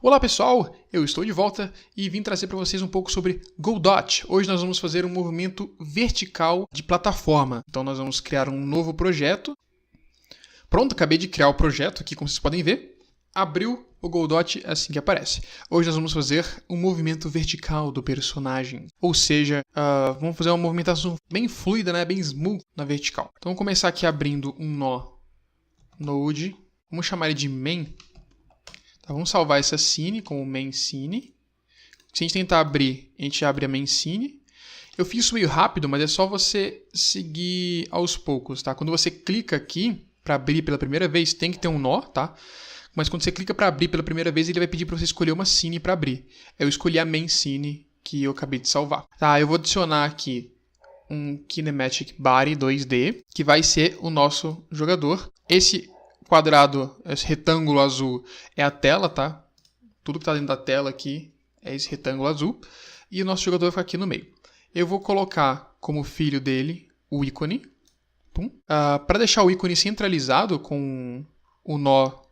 Olá pessoal, eu estou de volta e vim trazer para vocês um pouco sobre Godot. Hoje nós vamos fazer um movimento vertical de plataforma. Então nós vamos criar um novo projeto. Pronto, acabei de criar o projeto aqui, como vocês podem ver. Abriu o Godot assim que aparece. Hoje nós vamos fazer um movimento vertical do personagem. Ou seja, vamos fazer uma movimentação bem fluida, né? Bem smooth na vertical. Então vamos começar aqui abrindo um nó Node. Vamos chamar ele de main. Tá, vamos salvar essa scene como main scene. Se a gente tentar abrir, a gente abre a main scene. Eu fiz isso meio rápido, mas é só você seguir aos poucos, tá? Quando você clica aqui para abrir pela primeira vez, tem que ter um nó, tá? Mas quando você clica para abrir pela primeira vez, ele vai pedir para você escolher uma scene para abrir. Eu escolhi a main scene que eu acabei de salvar. Tá, eu vou adicionar aqui um Kinematic Body 2D, que vai ser o nosso jogador. Esse quadrado, esse retângulo azul é a tela, tá? Tudo que está dentro da tela aqui é esse retângulo azul. E o nosso jogador vai ficar aqui no meio. Eu vou colocar como filho dele o ícone. Para deixar o ícone centralizado com o nó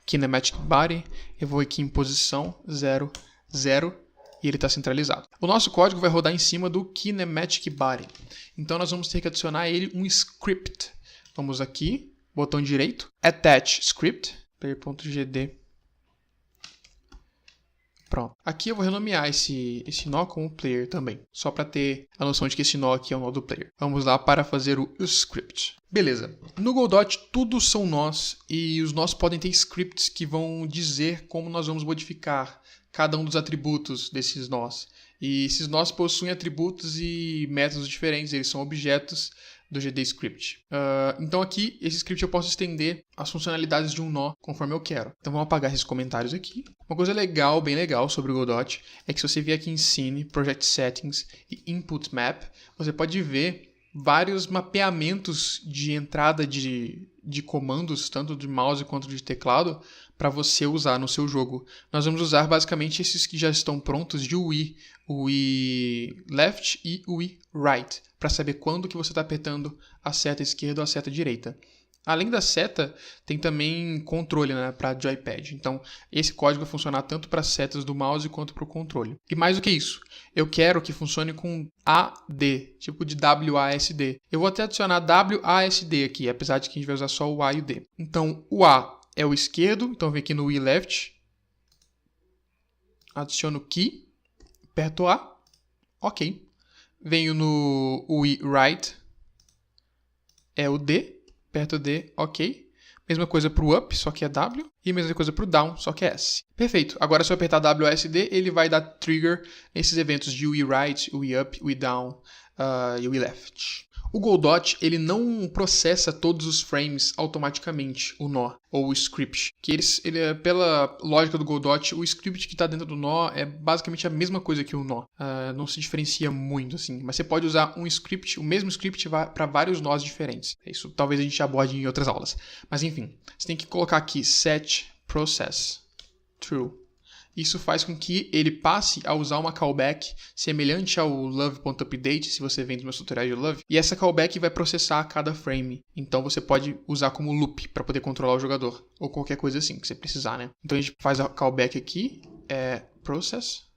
Kinematic Body, eu vou aqui em posição 0, 0 e ele está centralizado. O nosso código vai rodar em cima do Kinematic Body. Então nós vamos ter que adicionar a ele um script. Vamos aqui, botão direito, Attach Script, player.gd. Pronto. Aqui eu vou renomear esse nó como player também, só para ter a noção de que esse nó aqui é o nó do player. Vamos lá para fazer o script. Beleza. No Godot, tudo são nós e os nós podem ter scripts que vão dizer como nós vamos modificar cada um dos atributos desses nós. E esses nós possuem atributos e métodos diferentes, eles são objetos do GDScript. Então aqui, esse script eu posso estender as funcionalidades de um nó conforme eu quero. Então vamos apagar esses comentários aqui. Uma coisa legal, bem legal sobre o Godot é que se você vier aqui em Scene, Project Settings e Input Map, você pode ver vários mapeamentos de entrada de comandos, tanto de mouse quanto de teclado, para você usar no seu jogo. Nós vamos usar basicamente esses que já estão prontos de Wii, o Wii Left e o Wii Right, para saber quando que você está apertando a seta esquerda ou a seta direita. Além da seta, tem também controle, né, para joypad. Então, esse código vai funcionar tanto para as setas do mouse quanto para o controle. E mais do que isso, eu quero que funcione com AD, tipo de WASD. Eu vou até adicionar WASD aqui, apesar de que a gente vai usar só o A e o D. Então, o A é o esquerdo, então eu venho aqui no Wii Left, adiciono o Key, aperto A, ok. Venho no Wii Right, é o D, aperto D, ok. Mesma coisa para o Up, só que é W. E mesma coisa para o Down, só que é S. Perfeito. Agora se eu apertar WASD, ele vai dar trigger nesses eventos de Wii Right, Wii Up, Wii Down e Wii Left. O Godot, ele não processa todos os frames automaticamente, o nó, ou o script. Pela lógica do Godot, o script que está dentro do nó é basicamente a mesma coisa que o nó. Não se diferencia muito, assim. Mas você pode usar um script, o mesmo script para vários nós diferentes. Isso talvez a gente aborde em outras aulas. Mas enfim, você tem que colocar aqui set process true. Isso faz com que ele passe a usar uma callback semelhante ao love.update, se você vem dos meus tutoriais de love, e essa callback vai processar cada frame. Então você pode usar como loop para poder controlar o jogador, ou qualquer coisa assim que você precisar, né? Então a gente faz a callback aqui, process.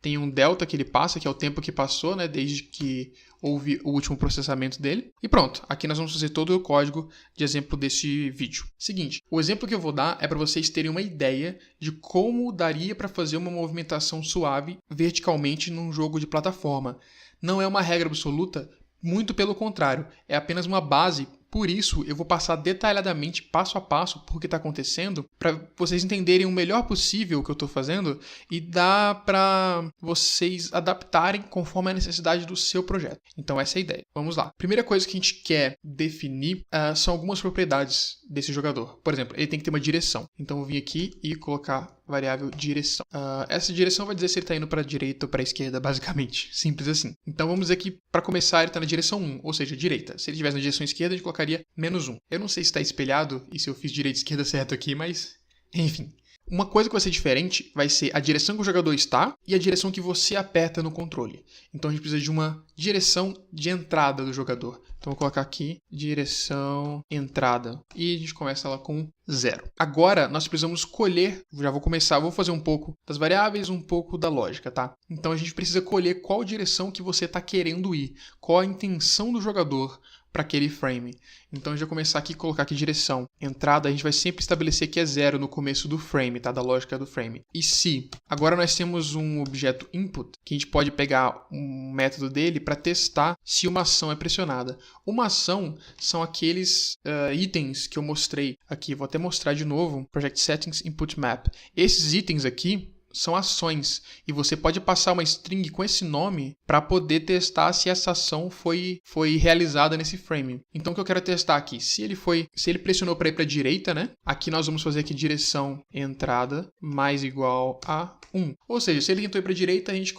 Tem um delta que ele passa, que é o tempo que passou, né, desde que houve o último processamento dele. E pronto, aqui nós vamos fazer todo o código de exemplo desse vídeo. Seguinte, o exemplo que eu vou dar é para vocês terem uma ideia de como daria para fazer uma movimentação suave verticalmente num jogo de plataforma. Não é uma regra absoluta, muito pelo contrário, é apenas uma base. Por isso, eu vou passar detalhadamente, passo a passo, por que está acontecendo, para vocês entenderem o melhor possível o que eu estou fazendo e dá para vocês adaptarem conforme a necessidade do seu projeto. Então, essa é a ideia. Vamos lá. Primeira coisa que a gente quer definir são algumas propriedades desse jogador. Por exemplo, ele tem que ter uma direção. Então, eu vim aqui e colocar variável direção. Essa direção vai dizer se ele está indo para a direita ou para a esquerda, basicamente. Simples assim. Então, vamos dizer que, para começar, ele está na direção 1, ou seja, direita. Se ele estivesse na direção esquerda, a gente colocaria -1. Eu não sei se está espelhado e se eu fiz direita e esquerda certo aqui, mas enfim. Uma coisa que vai ser diferente vai ser a direção que o jogador está e a direção que você aperta no controle. Então a gente precisa de uma direção de entrada do jogador. Então vou colocar aqui, direção entrada. E a gente começa lá com 0. Agora nós precisamos escolher, já vou começar, vou fazer um pouco das variáveis, um pouco da lógica, tá? Então a gente precisa escolher qual direção que você está querendo ir, qual a intenção do jogador para aquele frame. Então, a gente vai começar aqui, colocar aqui direção. Entrada, a gente vai sempre estabelecer que é 0 no começo do frame, tá? Da lógica do frame. E se? Agora nós temos um objeto input, que a gente pode pegar um método dele para testar se uma ação é pressionada. Uma ação são aqueles itens que eu mostrei aqui. Vou até mostrar de novo. Project Settings, Input Map. Esses itens aqui são ações, e você pode passar uma string com esse nome para poder testar se essa ação foi realizada nesse frame. Então o que eu quero testar aqui, se ele pressionou para ir para a direita, né? Aqui nós vamos fazer aqui direção entrada mais igual a 1. Ou seja, se ele tentou ir para a direita, a gente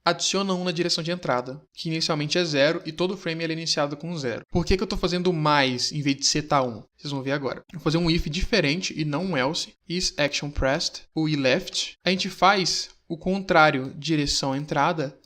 adiciona 1 na direção de entrada, que inicialmente é 0 e todo frame é iniciado com 0. Por que eu estou fazendo mais em vez de setar 1? Vocês vão ver agora. Vou fazer um if diferente e não um else. Is action pressed, o left. A gente faz o contrário, direção entrada,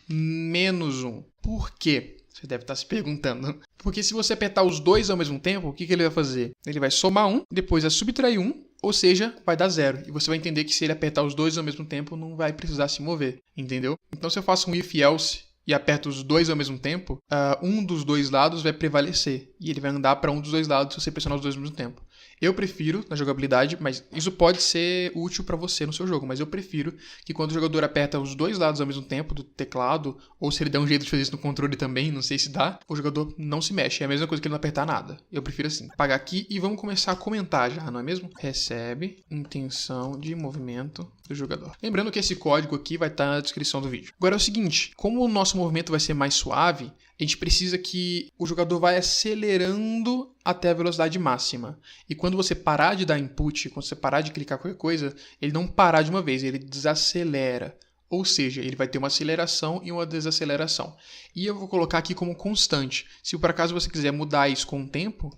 menos 1. Por quê? Você deve estar se perguntando. Porque se você apertar os dois ao mesmo tempo, o que ele vai fazer? Ele vai somar 1, depois vai subtrair 1, ou seja, vai dar 0. E você vai entender que se ele apertar os dois ao mesmo tempo, não vai precisar se mover. Entendeu? Então se eu faço um if else e aperto os dois ao mesmo tempo, um dos dois lados vai prevalecer. E ele vai andar para um dos dois lados se você pressionar os dois ao mesmo tempo. Eu prefiro, na jogabilidade, mas isso pode ser útil para você no seu jogo, mas eu prefiro que quando o jogador aperta os dois lados ao mesmo tempo do teclado, ou se ele der um jeito de fazer isso no controle também, não sei se dá, o jogador não se mexe. É a mesma coisa que ele não apertar nada. Eu prefiro assim. Apagar aqui e vamos começar a comentar já, não é mesmo? Recebe intenção de movimento do jogador. Lembrando que esse código aqui vai estar na descrição do vídeo. Agora é o seguinte, como o nosso movimento vai ser mais suave, a gente precisa que o jogador vai acelerando até a velocidade máxima. E quando você parar de dar input, quando você parar de clicar qualquer coisa, ele não parar de uma vez, ele desacelera. Ou seja, ele vai ter uma aceleração e uma desaceleração. E eu vou colocar aqui como constante. Se por acaso você quiser mudar isso com o tempo,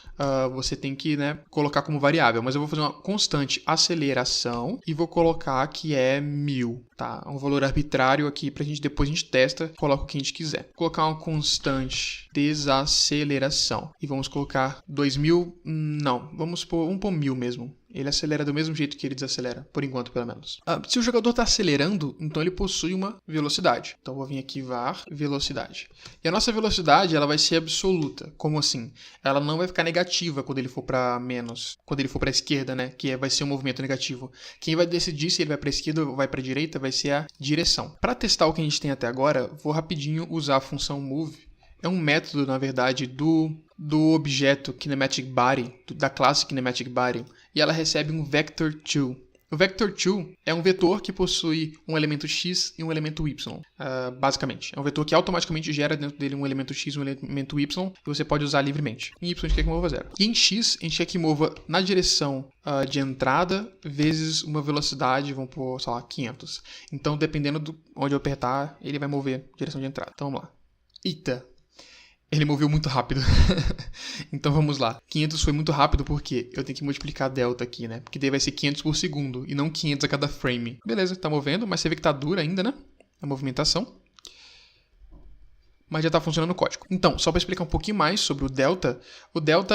você tem que colocar como variável. Mas eu vou fazer uma constante aceleração e vou colocar que é 1000. Tá? Um valor arbitrário aqui para depois a gente testa, coloca o que a gente quiser. Vou colocar uma constante desaceleração. E vamos colocar 2000. Não, vamos pôr 1000 mesmo. Ele acelera do mesmo jeito que ele desacelera, por enquanto, pelo menos. Se o jogador está acelerando, então ele possui uma velocidade. Então, vou vir aqui var velocidade. E a nossa velocidade, ela vai ser absoluta. Como assim? Ela não vai ficar negativa quando ele for para menos, quando ele for para a esquerda, né? Que vai ser um movimento negativo. Quem vai decidir se ele vai para a esquerda ou vai para a direita vai ser a direção. Para testar o que a gente tem até agora, vou rapidinho usar a função move. É um método, na verdade, do objeto Kinematic Body, da classe Kinematic Body, e ela recebe um Vector2. O Vector2 é um vetor que possui um elemento x e um elemento y, basicamente. É um vetor que automaticamente gera dentro dele um elemento x e um elemento y, e você pode usar livremente. Em y a gente quer que mova 0. E em x a gente quer que mova na direção de entrada vezes uma velocidade, vamos pôr, sei lá, 500. Então, dependendo de onde eu apertar, ele vai mover a direção de entrada. Então, vamos lá. Eita! Ele moveu muito rápido. Então vamos lá. 500 foi muito rápido porque eu tenho que multiplicar delta aqui, né? Porque daí vai ser 500 por segundo e não 500 a cada frame. Beleza, tá movendo, mas você vê que tá dura ainda, né? A movimentação. Mas já está funcionando o código. Então, só para explicar um pouquinho mais sobre o delta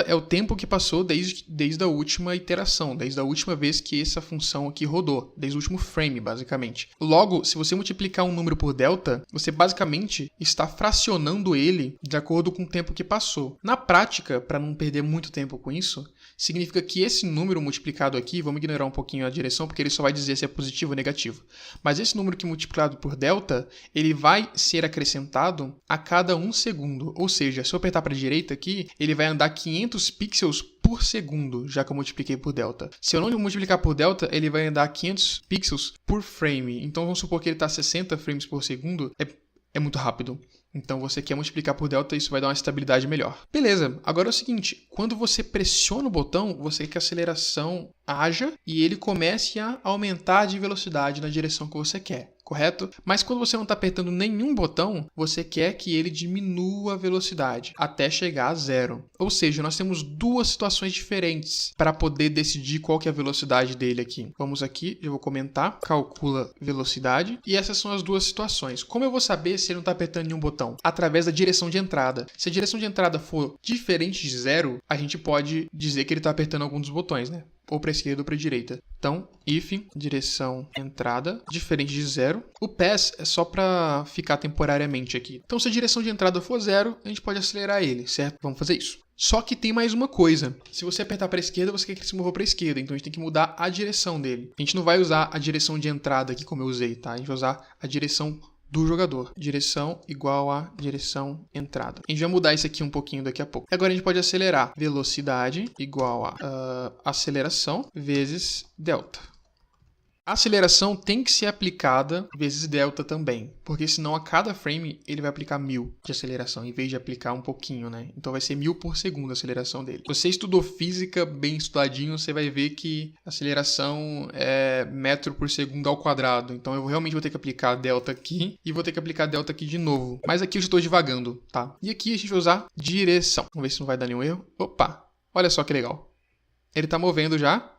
é o tempo que passou desde a última iteração, desde a última vez que essa função aqui rodou, desde o último frame, basicamente. Logo, se você multiplicar um número por delta, você basicamente está fracionando ele de acordo com o tempo que passou. Na prática, para não perder muito tempo com isso, significa que esse número multiplicado aqui, vamos ignorar um pouquinho a direção, porque ele só vai dizer se é positivo ou negativo. Mas esse número que é multiplicado por delta, ele vai ser acrescentado a cada 1 segundo. Ou seja, se eu apertar para a direita aqui, ele vai andar 500 pixels por segundo, já que eu multipliquei por delta. Se eu não multiplicar por delta, ele vai andar 500 pixels por frame. Então vamos supor que ele está a 60 frames por segundo. É muito rápido. Então você quer multiplicar por delta, isso vai dar uma estabilidade melhor. Beleza, agora é o seguinte, quando você pressiona o botão, você quer que a aceleração haja e ele comece a aumentar de velocidade na direção que você quer. correto? Mas quando você não está apertando nenhum botão, você quer que ele diminua a velocidade até chegar a 0. Ou seja, nós temos duas situações diferentes para poder decidir qual que é a velocidade dele aqui. Vamos aqui, eu vou comentar, calcula velocidade, e essas são as duas situações. Como eu vou saber se ele não está apertando nenhum botão? Através da direção de entrada. Se a direção de entrada for diferente de 0, a gente pode dizer que ele está apertando algum dos botões, né? Ou para a esquerda ou para a direita. Então, if, direção entrada, diferente de 0. O pass é só para ficar temporariamente aqui. Então, se a direção de entrada for 0, a gente pode acelerar ele, certo? Vamos fazer isso. Só que tem mais uma coisa. Se você apertar para a esquerda, você quer que ele se mova para a esquerda. Então, a gente tem que mudar a direção dele. A gente não vai usar a direção de entrada aqui, como eu usei, tá? A gente vai usar a direção do jogador. Direção igual a direção entrada. A gente vai mudar isso aqui um pouquinho daqui a pouco. Agora a gente pode acelerar. Velocidade igual a aceleração vezes delta. A aceleração tem que ser aplicada vezes delta também, porque senão a cada frame ele vai aplicar 1000 de aceleração, em vez de aplicar um pouquinho, né? Então vai ser 1000 por segundo a aceleração dele. Se você estudou física bem estudadinho, você vai ver que a aceleração é metro por segundo ao quadrado. Então eu realmente vou ter que aplicar delta aqui e vou ter que aplicar delta aqui de novo. Mas aqui eu já estou divagando, tá? E aqui a gente vai usar direção. Vamos ver se não vai dar nenhum erro. Opa! Olha só que legal. Ele está movendo já.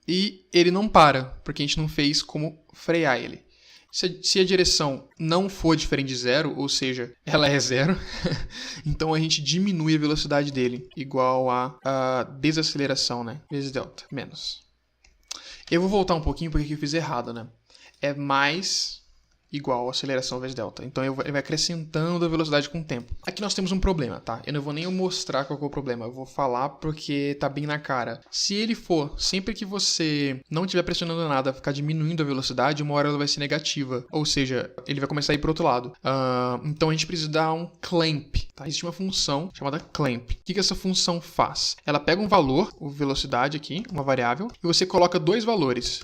E ele não para, porque a gente não fez como frear ele. Se a direção não for diferente de 0, ou seja, ela é 0, então a gente diminui a velocidade dele, igual a desaceleração, né? Vezes delta, menos. Eu vou voltar um pouquinho porque aqui eu fiz errado, né? É mais igual a aceleração vezes delta. Então ele vai acrescentando a velocidade com o tempo. Aqui nós temos um problema, tá? Eu não vou nem mostrar qual que é o problema. Eu vou falar porque tá bem na cara. Se ele for, sempre que você não estiver pressionando nada, ficar diminuindo a velocidade, uma hora ela vai ser negativa. Ou seja, ele vai começar a ir pro outro lado. Então a gente precisa dar um clamp, tá? Existe uma função chamada clamp. O que essa função faz? Ela pega um valor, a velocidade aqui, uma variável, e você coloca dois valores.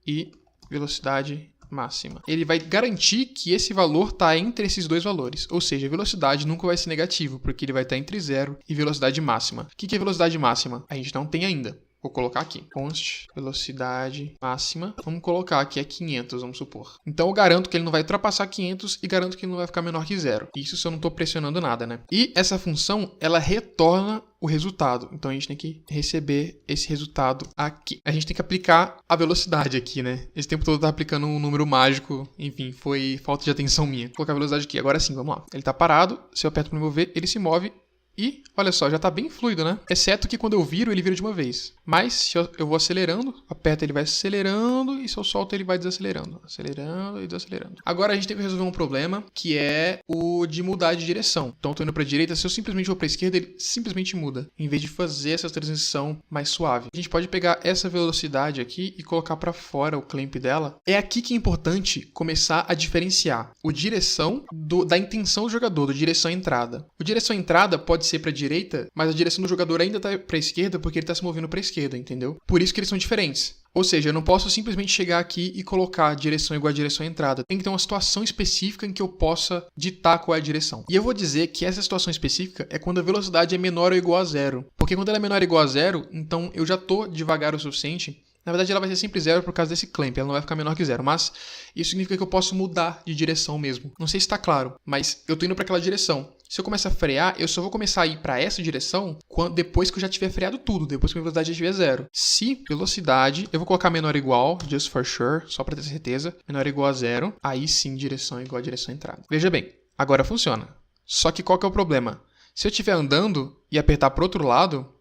E velocidade máxima. Ele vai garantir que esse valor está entre esses dois valores. Ou seja, a velocidade nunca vai ser negativo, porque ele vai estar entre 0 e velocidade máxima. O que é velocidade máxima? A gente não tem ainda. Vou colocar aqui. Const velocidade máxima. Vamos colocar aqui é 500, vamos supor. Então eu garanto que ele não vai ultrapassar 500 e garanto que ele não vai ficar menor que 0. Isso se eu não estou pressionando nada, né? E essa função, ela retorna o resultado. Então a gente tem que receber esse resultado aqui. A gente tem que aplicar a velocidade aqui, né? Esse tempo todo eu tava aplicando um número mágico. Enfim, foi falta de atenção minha. Vou colocar a velocidade aqui. Agora sim, vamos lá. Ele tá parado. Se eu aperto para mover, ele se move. E, olha só, já está bem fluido, né? Exceto que quando eu viro, ele vira de uma vez. Mas, se eu vou acelerando, aperto, ele vai acelerando, e se eu solto, ele vai desacelerando. Acelerando e desacelerando. Agora, a gente tem que resolver um problema, que é o de mudar de direção. Então, eu tô indo para a direita, se eu simplesmente vou para a esquerda, ele simplesmente muda, em vez de fazer essa transição mais suave. A gente pode pegar essa velocidade aqui e colocar para fora o clamp dela. É aqui que é importante começar a diferenciar o direção da intenção do jogador, do direção entrada. O direção entrada pode ser para a direita, mas a direção do jogador ainda está para a esquerda porque ele está se movendo para a esquerda, entendeu? Por isso que eles são diferentes. Ou seja, eu não posso simplesmente chegar aqui e colocar a direção igual a direção entrada. Tem que ter uma situação específica em que eu possa ditar qual é a direção. E eu vou dizer que essa situação específica é quando a velocidade é menor ou igual a 0. Porque quando ela é menor ou igual a 0, então eu já estou devagar o suficiente. Na verdade, ela vai ser sempre 0 por causa desse clamp, ela não vai ficar menor que 0, mas isso significa que eu posso mudar de direção mesmo. Não sei se está claro, mas eu estou indo para aquela direção. Se eu começar a frear, eu só vou começar a ir para essa direção depois que eu já tiver freado tudo, depois que a minha velocidade já estiver 0. Se velocidade, eu vou colocar menor ou igual, just for sure, só para ter certeza, menor ou igual a 0, aí sim direção igual a direção entrada. Veja bem, agora funciona. Só que qual que é o problema? Se eu estiver andando e apertar para o outro lado,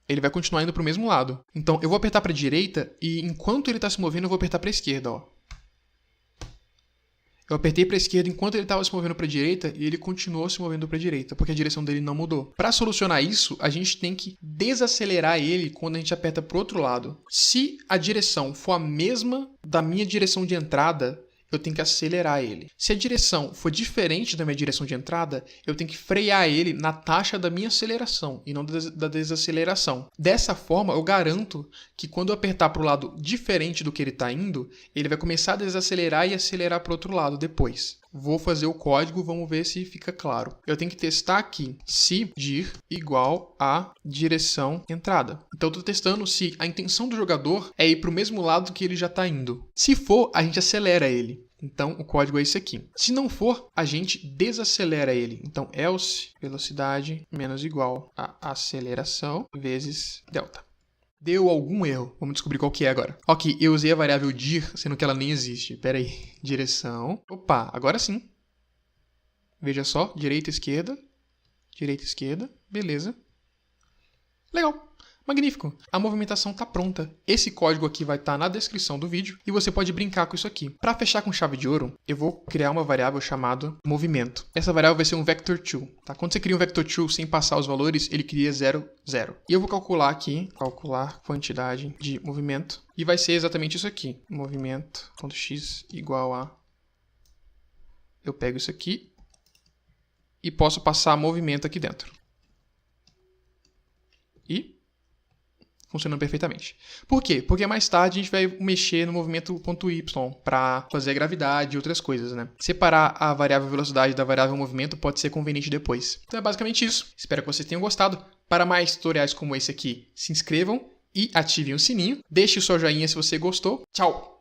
ele vai continuar indo para o mesmo lado. Então, eu vou apertar para a direita e enquanto ele está se movendo, eu vou apertar para a esquerda, ó. Eu apertei para a esquerda enquanto ele estava se movendo para a direita e ele continuou se movendo para a direita, porque a direção dele não mudou. Para solucionar isso, a gente tem que desacelerar ele quando a gente aperta para o outro lado. Se a direção for a mesma da minha direção de entrada, eu tenho que acelerar ele. Se a direção for diferente da minha direção de entrada, eu tenho que frear ele na taxa da minha aceleração e não da desaceleração. Dessa forma, eu garanto que quando eu apertar para o lado diferente do que ele está indo, ele vai começar a desacelerar e acelerar para o outro lado depois. Vou fazer o código, vamos ver se fica claro. Eu tenho que testar aqui se dir igual a direção entrada. Então eu estou testando se a intenção do jogador é ir para o mesmo lado que ele já está indo. Se for, a gente acelera ele. Então, o código é esse aqui. Se não for, a gente desacelera ele. Então, else velocidade menos igual a aceleração vezes delta. Deu algum erro. Vamos descobrir qual que é agora. Ok, eu usei a variável dir, sendo que ela nem existe. Pera aí. Direção. Opa, agora sim. Veja só. Direita, esquerda. Direita, esquerda. Beleza. Legal. Magnífico. A movimentação está pronta. Esse código aqui vai estar na descrição do vídeo e você pode brincar com isso aqui. Para fechar com chave de ouro, eu vou criar uma variável chamada movimento. Essa variável vai ser um vector2. Tá? Quando você cria um vector2 sem passar os valores, ele cria 0, 0. E eu vou calcular aqui, calcular quantidade de movimento. E vai ser exatamente isso aqui. Movimento.x igual a... Eu pego isso aqui e posso passar movimento aqui dentro. E... funcionando perfeitamente. Por quê? Porque mais tarde a gente vai mexer no movimento .y para fazer a gravidade e outras coisas, né? Separar a variável velocidade da variável movimento pode ser conveniente depois. Então é basicamente isso. Espero que vocês tenham gostado. Para mais tutoriais como esse aqui, se inscrevam e ativem o sininho. Deixe o seu joinha se você gostou. Tchau!